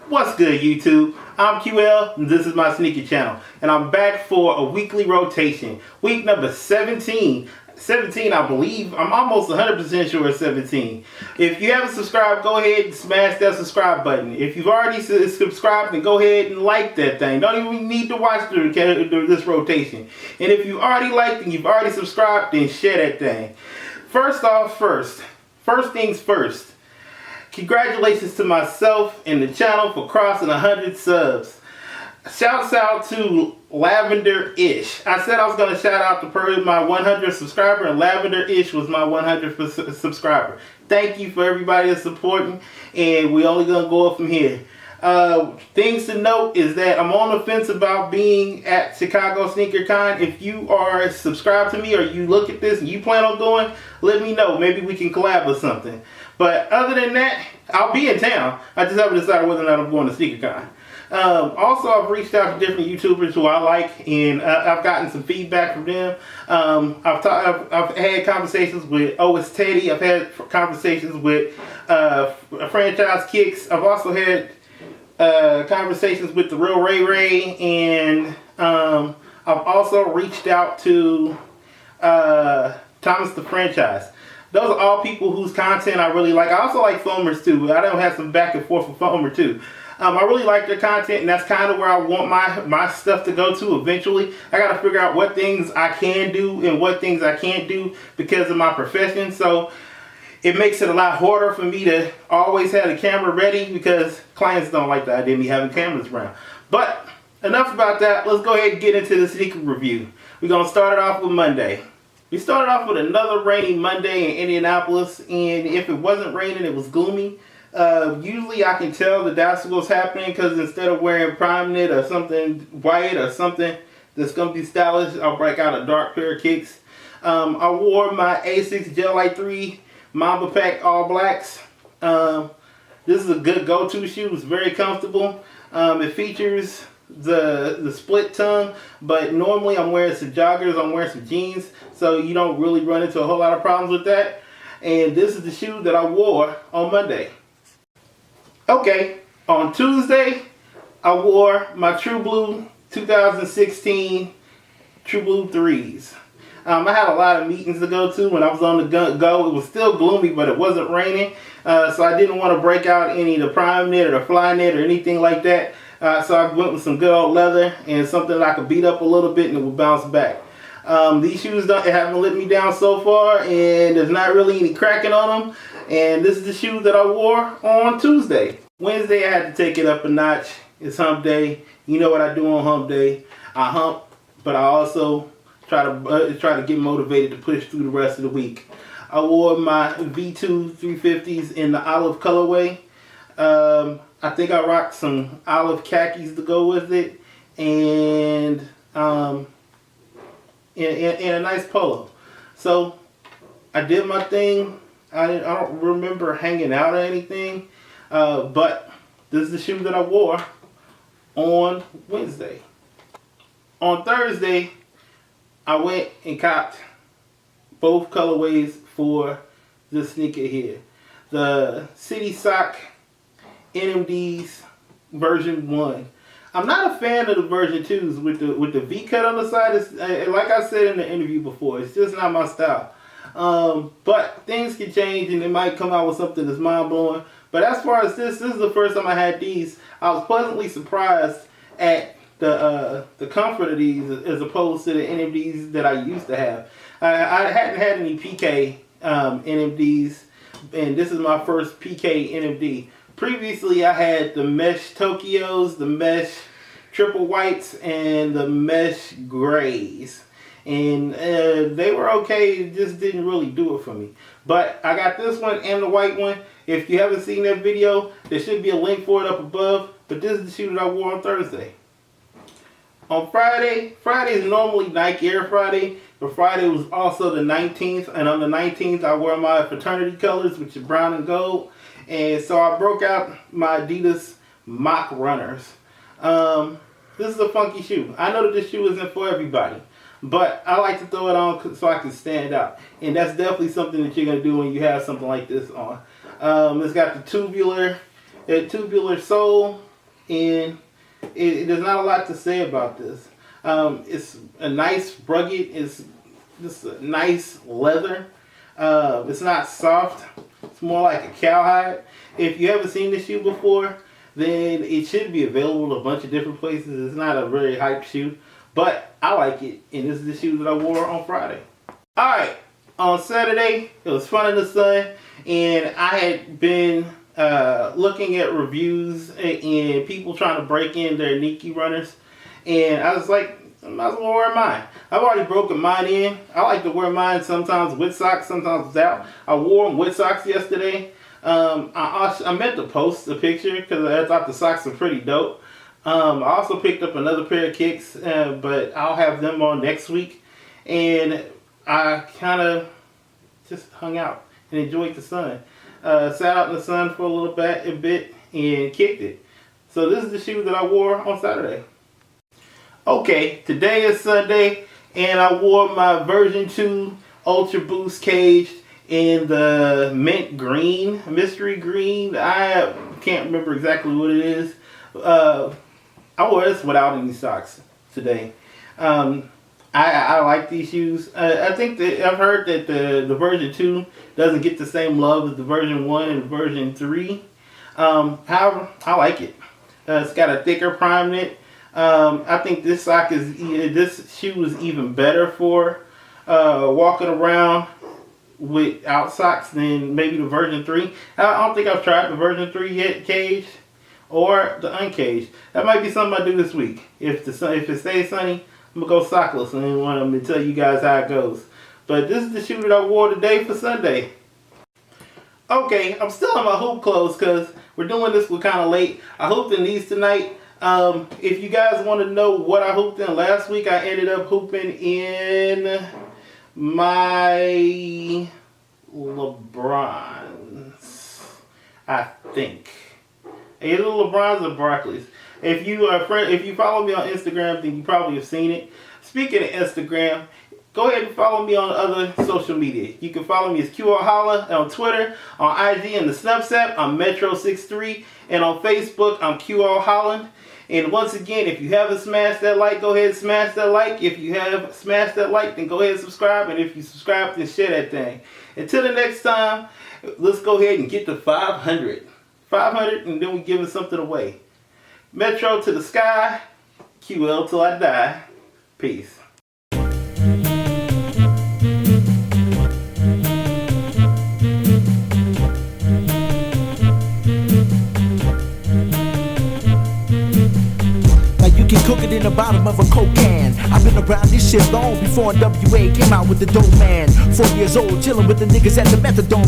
What's good, YouTube? I'm QL and this is my sneaker channel, and I'm back for a weekly rotation. Week number 17. 17, I believe. I'm almost 100% sure it's 17. If you haven't subscribed, go ahead and smash that subscribe button. If you've already subscribed, then go ahead and like that thing. Don't even need to watch this rotation. And if you already liked and you've already subscribed, then share that thing. First things first. Congratulations to myself and the channel for crossing 100 subs. Shouts out to Lavender-ish. I said I was going to shout out to my 100th subscriber, and Lavender-ish was my 100th subscriber. Thank you for everybody that's supporting, and we're only going to go up from here. Things to note is that I'm on the fence about being at Chicago Sneaker Con. If you are subscribed to me or you look at this and you plan on going, let me know. Maybe we can collab or something. But other than that, I'll be in town. I just haven't decided whether or not I'm going to Sneaker Con. Also, I've reached out to different YouTubers who I like, and I've gotten some feedback from them. I've had conversations with OS Teddy. I've had conversations with Franchise Kicks. I've also had conversations with the Real Ray Ray, and I've also reached out to Thomas the Franchise. Those are all people whose content I really like. I also like Foamers too. I don't have some back and forth with Foamer too. I really like their content, and that's kind of where I want my stuff to go to eventually. I got to figure out what things I can do and what things I can't do because of my profession. So it makes it a lot harder for me to always have the camera ready because clients don't like the idea of me having cameras around. But enough about that. Let's go ahead and get into the sneaker review. We're going to start it off with Monday. We started off with another rainy Monday in Indianapolis, and if it wasn't raining, it was gloomy. Usually I can tell that that's what's happening because instead of wearing prime knit or something white or something that's going to be stylish, I'll break out a dark pair of kicks. I wore my A6 Gel Light 3 Mamba Pack All Blacks. This is a good go-to shoe. It's very comfortable. It features the split tongue, but normally I'm wearing some joggers, I'm wearing some jeans, so you don't really run into a whole lot of problems with that. And this is the shoe that I wore on Monday. Okay, on Tuesday I wore my True Blue 2016 True Blue 3s. I had a lot of meetings to go to when I was on the go. It was still gloomy, but it wasn't raining, so I didn't want to break out any of the prime knit or the fly knit or anything like that. So I went with some good old leather and something that I could beat up a little bit and it would bounce back. These shoes haven't let me down so far, and there's not really any cracking on them. And this is the shoe that I wore on Tuesday. Wednesday I had to take it up a notch. It's hump day. You know what I do on hump day. I hump, but I also try to get motivated to push through the rest of the week. I wore my V2 350s in the olive colorway. I think I rocked some olive khakis to go with it, and in a nice polo. So I did my thing. I don't remember hanging out or anything, but this is the shoe that I wore on Wednesday. On Thursday, I went and copped both colorways for this sneaker here. The City Sock NMDs version 1. I'm not a fan of the version 2s with the V cut on the side. It's, like I said in the interview before, it's just not my style. But things can change and they might come out with something that's mind-blowing. But as far as this is the first time I had these. I was pleasantly surprised at the comfort of these as opposed to the NMDs that I used to have. I hadn't had any PK NMDs, and this is my first PK NMD. Previously, I had the mesh Tokyos, the mesh triple whites, and the mesh grays. And they were okay, it just didn't really do it for me. But I got this one and the white one. If you haven't seen that video, there should be a link for it up above. But this is the shoe that I wore on Thursday. On Friday is normally Nike Air Friday, but Friday was also the 19th. And on the 19th, I wear my fraternity colors, which is brown and gold. And so I broke out my Adidas Mach Runners. This is a funky shoe. I know that this shoe isn't for everybody, but I like to throw it on so I can stand out. And that's definitely something that you're going to do when you have something like this on. It's got the tubular sole. and there's not a lot to say about this. It's a nice rugged. It's just a nice leather. It's not soft. It's more like a cowhide. If you haven't seen this shoe before, then it should be available in a bunch of different places. It's not a very hype shoe, but I like it, and this is the shoe that I wore on Friday. Alright, on Saturday, it was fun in the sun, and I had been looking at reviews and people trying to break in their Nike runners, and I was like, I might as well wear mine. I've already broken mine in. I like to wear mine sometimes with socks, sometimes without. I wore them with socks yesterday. I meant to post a picture because I thought the socks were pretty dope. I also picked up another pair of kicks, but I'll have them on next week. And I kind of just hung out and enjoyed the sun. Sat out in the sun for a bit and kicked it. So this is the shoe that I wore on Saturday. Okay, today is Sunday, and I wore my version 2 Ultra Boost cage in the mint green, mystery green. I can't remember exactly what it is. I wore this without any socks today. I like these shoes. I think that I've heard that the version 2 doesn't get the same love as the version 1 and version 3. However, I like it. It's got a thicker prime knit. I think this shoe is even better for walking around without socks than maybe the version 3. I don't think I've tried the version 3 yet, caged or the uncaged. That might be something I do this week. If it stays sunny, I'm gonna go sockless, and then I'm gonna tell you guys how it goes. But this is the shoe that I wore today for Sunday. Okay, I'm still in my hoop clothes because we're doing this kind of late. I hooped in these tonight. If you guys want to know what I hooped in last week, I ended up hooping in my LeBrons, I think. Either LeBrons or Barclays. If you follow me on Instagram, then you probably have seen it. Speaking of Instagram, go ahead and follow me on other social media. You can follow me as qholland on Twitter, on IG and the Snupps app. I'm Metro63, and on Facebook, I'm qholland. And once again, if you haven't smashed that like, go ahead and smash that like. If you have smashed that like, then go ahead and subscribe. And if you subscribe, then share that thing. Until the next time, let's go ahead and get to 500. 500, and then we giving something away. Metro to the sky, QL till I die. Peace. You can cook it in the bottom of a Coke can. I've been around this shit long before NWA came out with the dope man. 4 years old, chilling with the niggas at the methadone.